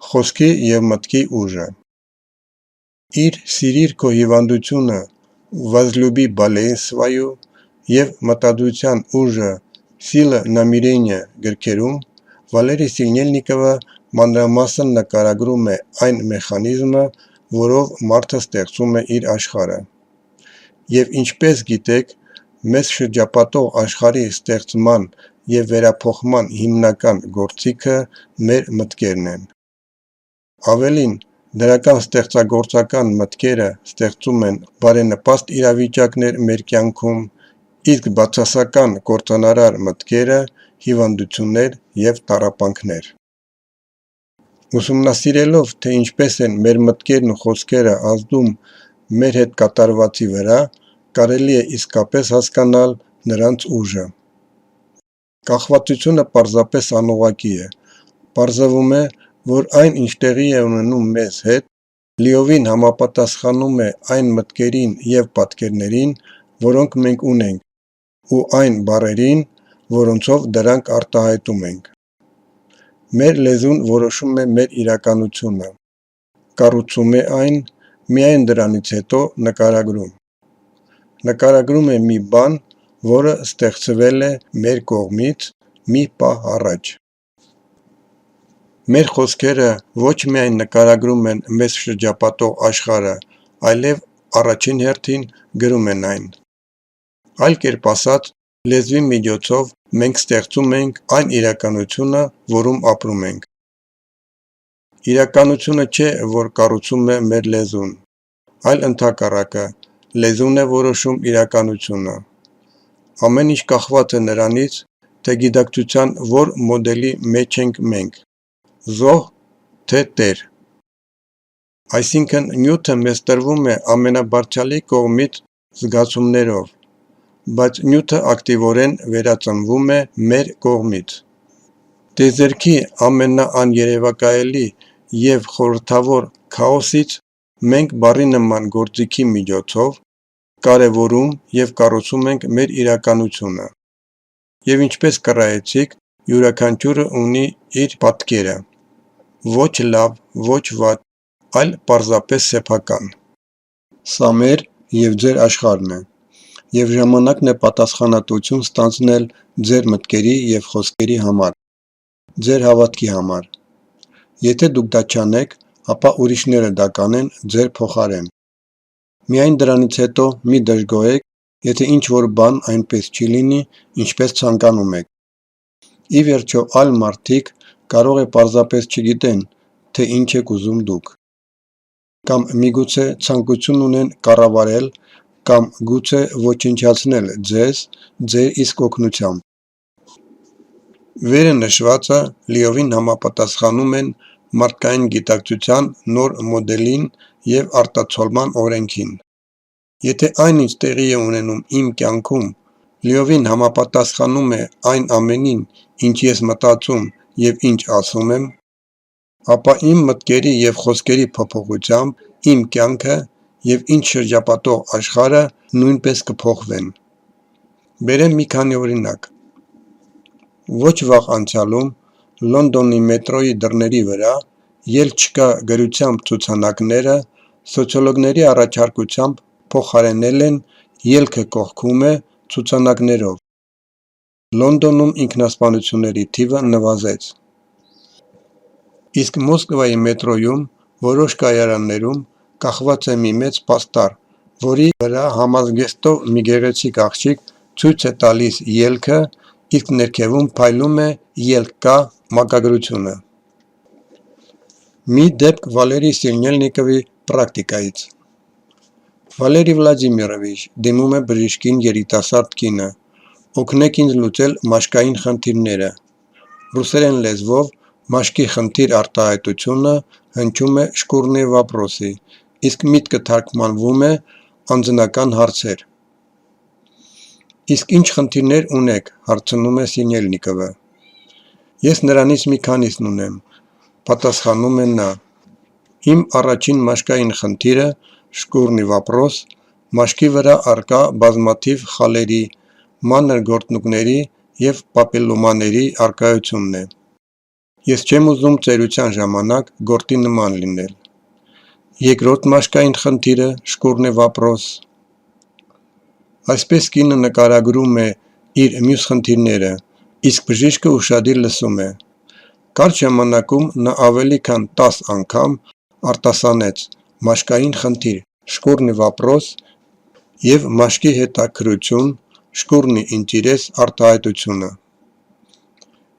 Խոսքի և մտքի ուժը։ Իր «Սիրիր քո հիվանդությունը» «Возлюби болезнь свою» և «Մտադրության ուժը» «Սիլը նամիրենիա» գրքերում Վալերի Սինելնիկովը մանրամասն նկարագրում է այն մեխանիզմը, որով մարդը ստեղծում է իր աշխարհը։ Եվ ինչպես գիտեք, մեզ շրջապատող աշխարհի ստեղծման և վերափոխման հիմնական գործիքը մեր մտքերն են։ Ավելին, դրական ստեղծագործական մտքերը ստեղծում են բարենպաստ իրավիճակներ մեր կյանքում, իսկ բացասական կործանարար մտքերը՝ հիվանդություններ և տառապանքներ։ Ուսումնասիրելով, թե ինչպես են մեր մտքերն ու խոսքերը ազդում մեր հետ կատարվածի վրա, կարելի է իսկապես հասկանալ նրանց ուժը։ Կախվածությունը պարզապես անուղղակի է։ Պարզվում է, որ այն, ինչ տեղի է ունենում մեզ հետ, լիովին համապատասխանում է այն մտքերին և պատկերներին, որոնք մենք ունենք, ու այն բառերին, որոնցով դրանք արտահայտում ենք։ Մեր լեզուն որոշում է մեր իրականությունը, կառուցում է այն, միայն դրանից հետո նկարագրում։ Նկարագրում է մի բան, որը ստեղծվել է մեր կողմից մի պահ առաջ։ Մեր խոսքերը ոչ միայն նկարագրում են մեզ շրջապատող աշխարհը, այլև առաջին հերթին գրում են այն։ Այլ կերպ ասած, լեզվի միջոցով մենք ստեղծում ենք այն իրականությունը, որում ապրում ենք։ Իրականությունը չէ, որ կառուցում է մեր լեզուն, այլ ընդհակառակը, լեզուն է որոշում իրականությունը։ Ամեն ինչ կախված է նրանից, թե գիտակցության որ մոդելի մեջ ենք մենք՝ զոհ, թե տեր։ Այսինքն նյութը մեզ տրվում է ամենաբարձրյալի կողմից զգացումներով, բայց նյութը ակտիվորեն վերածնվում է մեր կողմից։ Տիեզերքի ամենաաներևակայելի և խորհրդավոր քաոսից մենք բառի նման գործիքի միջոցով կարևորում և կառուցում ենք մեր իրականությունը։ Եվ ինչպես կռահեցիք, յուրաքանչյուրը ունի իր պատկերը։ Ոչ լավ, ոչ վատ, այլ պարզապես սեփական։ Սա մեր և ձեր աշխարհն է, և ժամանակն է պատասխանատվություն ստանձնել ձեր մտքերի և խոսքերի համար, ձեր հավատքի համար։ Եթե դուք դա չանեք, ապա ուրիշները դա կանեն ձեր փոխարեն։ Միայն դրանից հետո մի դժգոհեք, եթե ինչ-որ բան այնպես չի լինի, ինչպես ցանկանում եք։ Ի վերջո, այլ մարդիկ կարող է պարզապես չգիտեն, թե ինչ եք ուզում դուք։ Կամ միգուցե ցանկություն ունեն կառավարել կամ գուցե ոչնչացնել ձեզ ձեր իսկ օգնությամբ։ Վերը նշվածը լիովին համապատասխանում են մարդկային գիտակցության նոր մոդելին և արտացոլման օրենքին։ Եթե այն, ինչ տեղի է ունենում իմ կյանքում, լիովին համապատասխանում է այն ամենին, ինչ ես մտածում և ինչ ասում եմ, ապա իմ մտքերի և խոսքերի փոփոխությամբ իմ կյանքը և ինձ շրջապատող աշխարհը նույնպես կփոխվեն։ Բերեմ մի քանի օրինակ։ Ոչ վաղ անցյալում Լոնդոնի մետրոյի դռների վրա «Ելք չկա» գրությամբ ցուցանակները սոցիոլոգների առաջարկությամբ փոխարինել են «Ելքը կողքում է» ցուցանակներով։ Լոնդոնում ինքնասպանությունների թիվը նվազեց։ Իսկ Մոսկվայի մետրոյում որոշ կայարաններում կախված է մի մեծ պաստառ, որի վրա համազգեստով մի գեղեցիկ աղջիկ ցույց է տալիս ելքը, իսկ ներքևում փայլում է «Ելք կա» մակագրությունը։ Մի դեպք Վալերի Սինելնիկովի պրակտիկայից։ Վալերի Վլադիմիրովիչ, դիմում է բժշկին երիտասարդ կինը, օգնեք ինձ լուծել մաշկային խնդիրները։ Ռուսերեն լեզվով մաշկի խնդիր արտահայտությունը հնչում է շկուրնի վապրոսի, իսկ միտքը թարգմանվում է անձնական հարցեր։ Իսկ ինչ խնդիրներ ունեք, հարցնում է Սինելնիկովը։ Ես նրանից մի քանիսն ունեմ, պատասխանում է նա։ Իմ առաջին մաշկային խնդիրը շկուրնի վապրոս, մաշկի վրա առկա բազմաթիվ խալերի, մանր գորտնուկների և պապիլոմաների առկայությունն է։ Ես չեմ ուզում ծերության ժամանակ գործի նման լինել։ Երկրորդ մաշկային խնդիրը շկուրնի վապրոս։ Այսպես կինը նկարագրում է իր մյուս խնդիրները, իսկ բժիշկը ուշադիր լսում է։ Կարճ ժամանակում նա ավելի քան 10 անգամ արտասանեց մաշկային խնդիր, շկուրնի վապրոս և մաշկի հետաքրություն, շկուրնի ինտերես արտահայտությունը։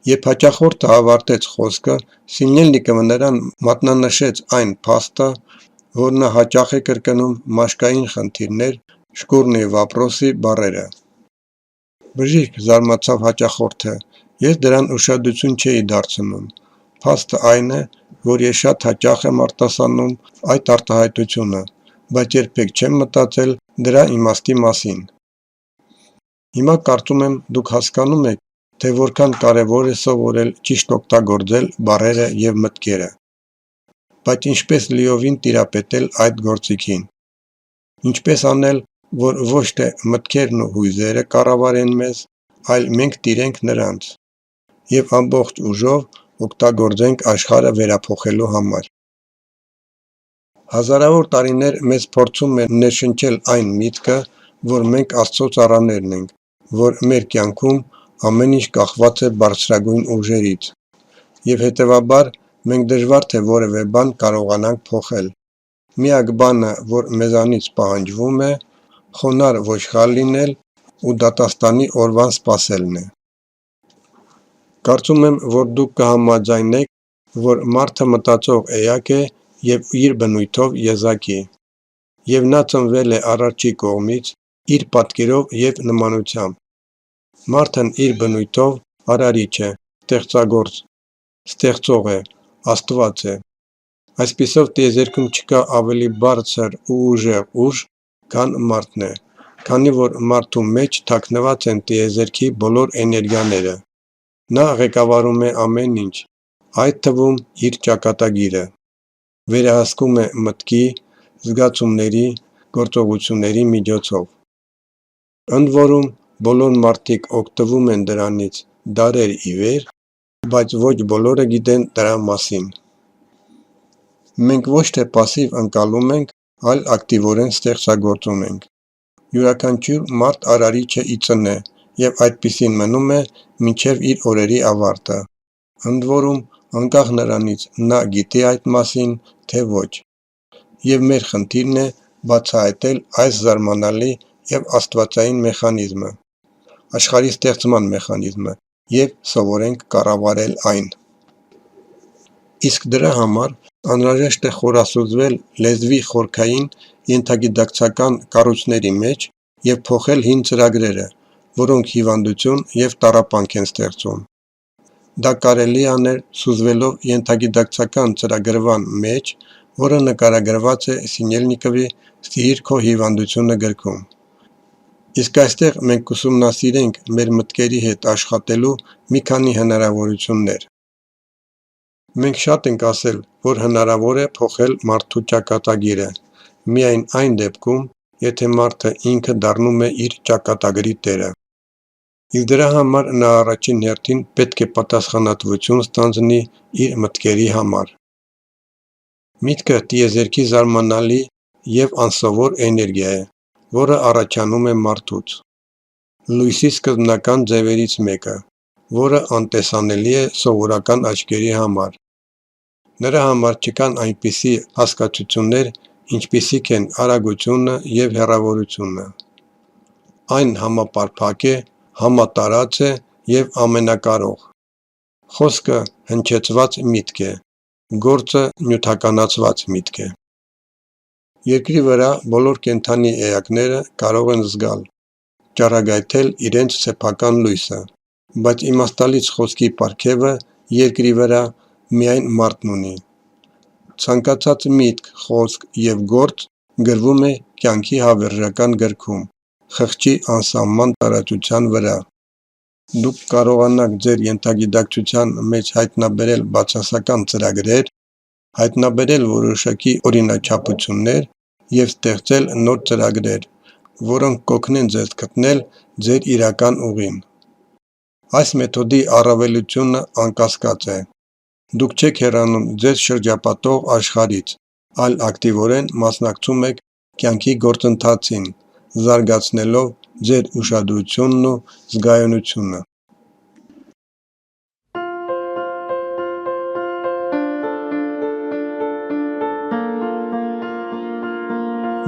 Երբ հաճախորդը ավարտեց խոսքը, Սիմնելնիկովը նրան մատնանշեց այն փաստը, որ նա հաճախ է կրկնում մաշկային խնդիրներ, շկուրնի վապրոսի բառերը։ Բժիշկ, զարմացավ հաճախորդը, ես դրան ուշադրություն չէի դարձնում։ Փաստը այն է, որ ես շատ հաճախ եմ արտասանում այդ արտահայտությունը, բայց երբեք չեմ մտածել դրա իմաստի մասին։ Հիմա կարծում եմ դուք հասկանում եք, թե որքան կարևոր է սովորել ճիշտ օգտագործել բառերը և մտքերը։ Բայց ինչպես լիովին տիրապետել այդ գործիքին։ Ինչպես անել, որ ոչ թե մտքերն ու հույզերը կառավարեն մեզ, այլ մենք տիրենք նրանց և ամբողջ ուժով օգտագործենք աշխարհը վերափոխելու համար։ Հազարավոր տարիներ մեզ փորձում է ներշնչել այն միտքը, որ մենք Աստծո ծառաներն ենք, որ մեր կյանքում ամեն ինչ կախված է բարձրագույն ուժերից, և հետևաբար մենք դժվար թե որևէ բան կարողանանք փոխել։ Միակ բանը, որ մեզանից պահանջվում է, խոնարհ ոչխար լինել ու դատաստանի օրվան սպասելն է։ Կարծում եմ, որ դուք կհամաձայնեք, որ մարդը մտածող էակ է և իր բնույթով եզակի, և նա ծնվել է Արարչի կողմից, իր պատկերով և նմանությամբ։ Մարդն իր բնույթով արարիչ է, ստեղծագործ, ստեղծող է, Աստված է։ Այսպիսով տիեզերքում չկա ավելի բարձր ու ուժեղ ուժ, քան մարդն է, քանի որ մարդու մեջ թաքնված են տիեզերքի բոլոր էներգիաները։ Նա ղեկավարում է ամեն ինչ, այդ թվում իր ճակատագիրը, վերահսկում է մտքի, զգացումների, գործողությունների միջոցով։ Ընդ որում, բոլոր մարդիկ օգտվում են դրանից դարեր ի վեր, բայց ոչ բոլորը գիտեն դրա մասին։ Մենք ոչ թե պասիվ ընկալում ենք, այլ ակտիվորեն ստեղծագործում ենք։ Յուրաքանչյուր մարդ արարիչ է ի ծնե և այդպիսին մնում է մինչև իր օրերի ավարտը։ Ընդ որում, անկախ նրանից նա գիտի այդ մասին, թե ոչ։ Եվ մեր խնդիրն է բացահայտել այս զարմանալի և աստվածային մեխանիզմը, աշխարհի ստեղծման մեխանիզմը և սովորենք կառավարել այն։ Իսկ դրա համար անհրաժեշտ է խորասուզվել լեզվի խորքային ենթագիտակցական կառույցների մեջ և փոխել հին ծրագրերը, որոնք հիվանդություն և տառապանք են ստեղծում։ Դա կարելի է անել սուզվելով ենթագիտակցական ծրագրման մեջ, որը նկարագրված է Սինելնիկովի «Ստիր քո հիվանդությունը» գրքում։ Իսկ այստեղ մենք կուսումնասիրենք մեր մտքերի հետ աշխատելու մի քանի հնարավորություններ։ Մենք շատ ենք ասել, որ հնարավոր է փոխել մարդու ճակատագիրը, միայն այն դեպքում, եթե մարդը ինքը դառնում է իր ճակատագրի տերը։ Իսկ դրա համար նա առաջին հերթին պետք է պատասխանատվություն ստանձնի իր մտքերի համար։ Միտքը տիեզերքի զարմանալի և անսովոր էներգիա է, որը առաջանում է մարդուց։ Լույսի սկզբնական ձևերից մեկը, որը անտեսանելի է սովորական աչքերի համար։ Նրա համար չկան այնպիսի հասկացություններ, ինչպիսիք են արագությունը և հեռավորությունը։ Այն համապարփակ է, համատարած է և ամենակարող։ Խոսքը հնչեցված միտք է, գործը նյութականացված միտք է։ Երկրի վրա բոլոր կենդանի էակները կարող են զգալ, ճառագայթել իրենց սեփական լույսը, բայց իմաստալից խոսքի պարգևը երկրի վրա միայն մարդն ունի։ Ցանկացած միտք, խոսք և գործ գրվում է կյանքի հավերժական գրքում, խղճի անսահման տարածության վրա։ Դուք կարողանաք ձեր ենթագիտակցության մեջ հայտնաբերել բացասական ծրագրեր, հայտնաբերել որոշակի օրինաչափություններ և ստեղծել նոր ծրագրեր, որոնք կօգնեն ձեզ գտնել ձեր իրական ուղին։ Այս մեթոդի առավելությունը անկասկած է։ Դուք չեք հեռանում ձեզ շրջապատող աշխարհից, այլ ակտիվորեն մասնակցում եք կյանքի գործընթացին, զարգացնելով ձեր ուշադրությունն ու զգայունությունը։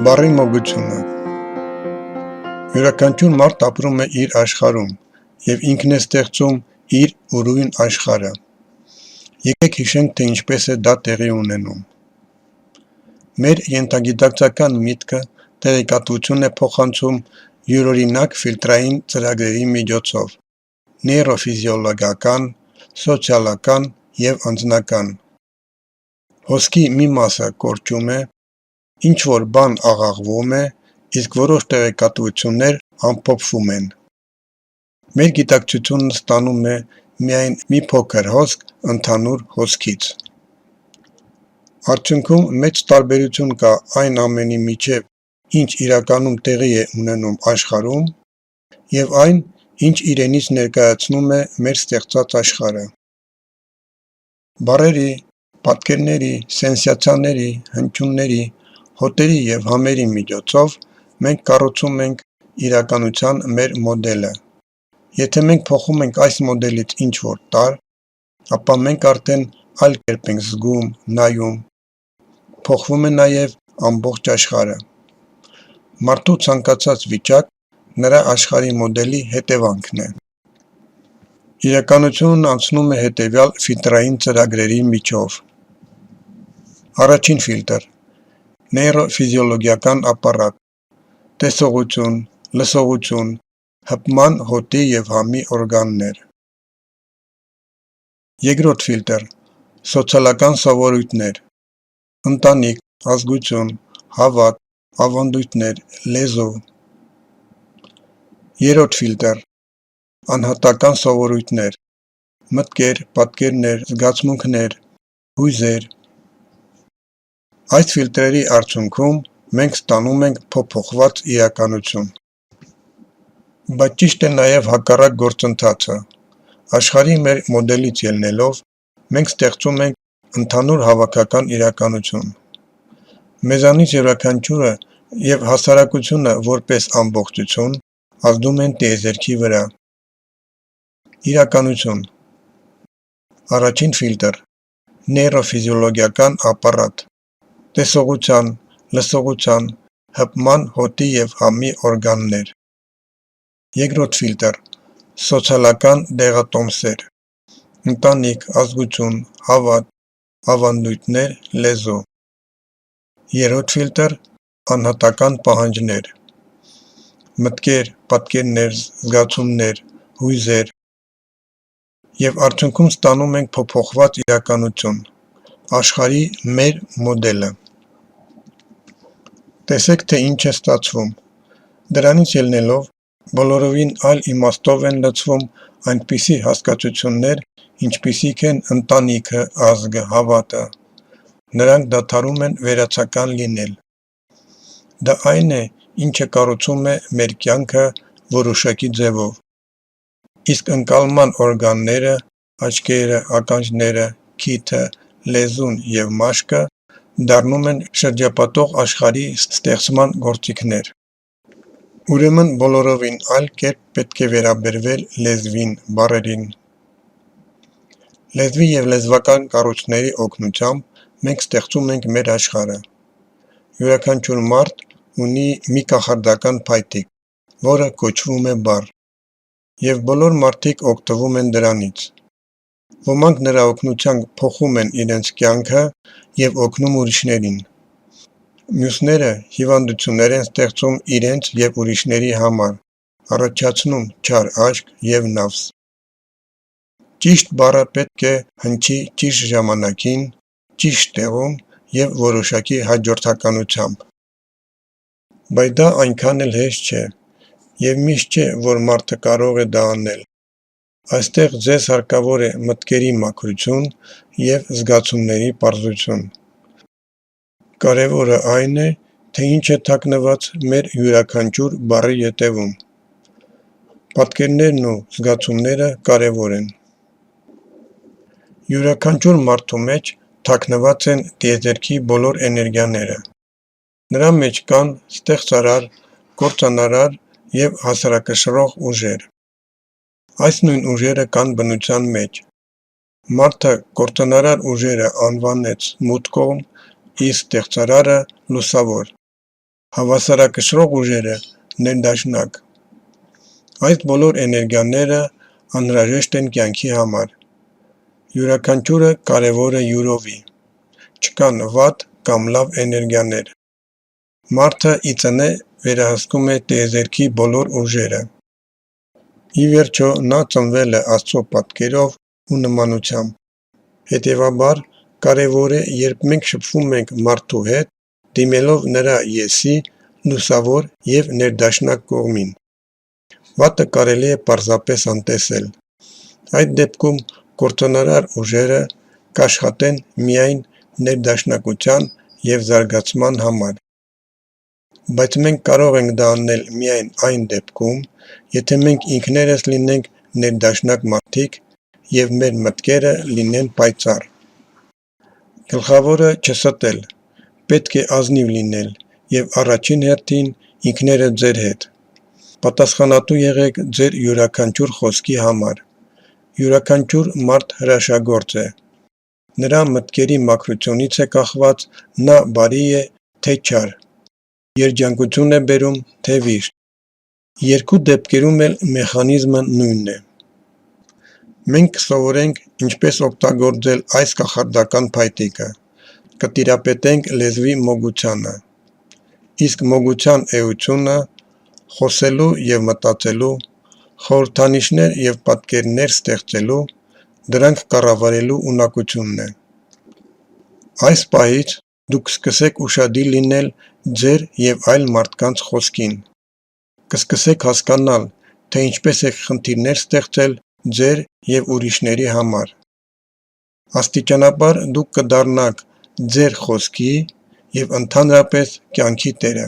Բառի մոգությունը։ Յուրաքանչյուր մարդ ապրում է իր աշխարհում և ինքն է ստեղծում իր ուրույն աշխարհը։ Եկեք հիշենք, թե ինչպես է դա տեղի ունենում։ Մեր ենթագիտակցական միտքը տեղեկատվություն է փոխանցում յուրօրինակ ֆիլտրային ծրագրերի միջոցով՝ նեյրոֆիզիոլոգիական, սոցիալական և անձնական։ Հոսքի մի մասը կորչում է, ինչ-որ բան աղաղվում է, իսկ որոշ տեղեկատվություններ ամփոփվում են։ Մեր գիտակցությունն ստանում է միայն մի փոքր հոսք ընդհանուր հոսքից։ Արդյունքում մեծ տարբերություն կա այն ամենի միջև, ինչ իրականում տեղի է ունենում աշխարհում, և այն, ինչ իրենից ներկայացնում է մեր ստեղծած աշխարհը։ Բառերի, պատկերների, սենսացիաների, հնչյունների, հոտերի և համերի միջոցով մենք կառուցում ենք իրականության մեր մոդելը։ Եթե մենք փոխում ենք այս մոդելից ինչ-որ տարր, ապա մենք արդեն այլ կերպ ենք զգում, նայում։ Փոխվում է նաև ամբողջ աշխարհը։ Մարդու ցանկացած վիճակ նրա աշխարհի մոդելի հետևանքն է։ Իրականությունն անցնում է հետևյալ ֆիլտրային ծրագրերի միջով։ Առաջին ֆիլտր՝ նեյրոֆիզիոլոգիական ապարատ, տեսողություն, լսողություն, հպման, հոտի և համի օրգաններ։ Երկրորդ ֆիլտր՝ սոցիալական սովորույթներ, ընտանիք, ազգություն, հավատ, ավանդույթներ, լեզու։ Երրորդ ֆիլտր՝ անհատական սովորույթներ, մտքեր, պատկերներ, զգացմունքներ, հույզեր։ Այս ֆիլտրերի արդյունքում մենք ստանում ենք փոփոխված իրականություն։ Բայց ճիշտ է նաև հակառակ գործընթացը։ Աշխարհի մեր մոդելից ելնելով, մենք ստեղծում ենք ընդհանուր հավաքական իրականություն։ Մեզանից յուրաքանչյուրը և հասարակությունը որպես ամբողջություն ազդում են տիեզերքի վրա։ Իրականություն։ Առաջին ֆիլտր՝ նեյրոֆիզիոլոգիական ապարատ, տեսողության, լսողության, հպման, հոտի և համի օրգաններ։ Երկրորդ ֆիլտր՝ սոցիալական դեղատոմսեր, ընտանիք, ազգություն, հավատ, ավանդույթներ, լեզու։ Երրորդ ֆիլտր՝ անհատական պահանջներ, մտքեր, պատկերներ, զգացումներ, հույզեր։ Եվ արդյունքում ստանում ենք փոփոխված իրականություն, աշխարհի մեր մոդելը։ Տեսեք, թե ինչ է ստացվում։ Դրանից ելնելով, բոլորովին այլ իմաստով են լցվում այնպիսի հասկացություններ, ինչպիսիք են ընտանիքը, ազգը, հավատը։ Նրանք դադարում են վերացական լինել։ Դա այն է, ինչը կառուցում է մեր կյանքը որոշակի ձևով։ Իսկ ընկալման օրգանները, աչքերը, ականջները, քիթը, լեզուն և մաշկը դառնում են շրջապատող աշխարհի ստեղծման գործիքներ։ Ուրեմն բոլորովին այլ կերպ պետք է վերաբերվել լեզվին, բառերին։ Լեզվի և լեզվական կառույցների օգնությամբ մենք ստեղծում ենք մեր աշխարհը։ Յուրաքանչյուր մարդ ունի մի կախարդական փայտիկ, որը կոչվում է բառ, և բոլոր մարդիկ օգտվում են դրանից։ Ոմանք նրա օգնությամբ փոխում են իրենց կյանքը և օգնում ուրիշներին։ Մյուսները հիվանդություններ են ստեղծում իրենց և ուրիշների համար, առաջացնում չար աշկ և նավզ։ Ճիշտ բառը պետք է հնչի ճիշտ ժամանակին, ճիշտ տեղում և որոշակի հաջորդականությամբ։ Բայց դա այնքան էլ հեշտ չէ, և միշտ չէ, որ մարդը կարող է դա անել։ Այստեղ ձեզ հարկավոր է մտքերի մաքրություն և զգացումների պարզություն։ Կարևորը այն է, թե ինչ է թաքնված մեր յուրաքանչյուր բառի ետևում։ Պատկերներն ու զգացումները կարևոր են։ Յուրաքանչյուր մարդու մեջ թաքնված են տիեզերքի բոլոր էներգիաները։ Նրա մեջ կան ստեղծարար, կործանարար և հասարակշռող ուժեր։ Այս նույն ուժերը կան բնության մեջ։ Մարդը կործանարար ուժերը անվանեց մութ կողմ, իսկ ստեղծարարը լուսավոր, հավասարակշռող ուժերը ներդաշնակ։ Այս բոլոր էներգիաները անհրաժեշտ են կյանքի համար։ Յուրաքանչյուրը կարևոր է յուրովի։ Չկան վատ կամ լավ էներգիաներ։ Մարդը ի ծնե վերահսկում է տիեզերքի բոլոր ուժերը։ Ի վերջո նա ծնվել է Աստծո պատկերով ու նմանությամբ։ Հետևաբար կարևոր է, երբ մենք շփվում ենք մարդու հետ, դիմելով նրա եսի, լուսավոր և ներդաշնակ կողմին։ Վատը կարելի է պարզապես անտեսել։ Այդ դեպքում կործանարար ուժերը կաշխատեն միայն ներդաշնակության և զարգացման համար։ Բայց մենք կարող ենք դա անել միայն այն դեպքում, եթե մենք ինքներս լինենք ներդաշնակ մարդիկ և մեր մտքերը լինեն պայծառ։ Գլխավորը չստել, պետք է ազնիվ լինել և առաջին հերթին ինքներդ ձեր հետ։ Պատասխանատու եղեք ձեր յուրաքանչյուր խոսքի համար։ Յուրաքանչյուր մարդ հրաշագործ է։ Նրա մտքերի մաքրությունից է կախված նա բարի է, թե չար, երջանկություն է բերում, թե վիշտ։ Երկու դեպքերում էլ մեխանիզմը նույնն է։ Մենք կսովորենք ինչպես օգտագործել այս կախարդական փայտիկը։ Կտիրապետենք լեզվի մոգությանը։ Իսկ մոգության էությունը խոսելու և մտածելու, խորհրդանիշներ և պատկերներ ստեղծելու, դրանք կառավարելու ունակությունն է։ Այս պահից դուք կսկսեք ուշադիր լինել ձեր և այլ մարդկանց խոսքին։ Կսկսեք հասկանալ, թե ինչպես եք խնդիրներ ստեղծել ձեր և ուրիշների համար։ Աստիճանաբար դուք կդառնաք ձեր խոսքի և ընդհանրապես կյանքի տերը։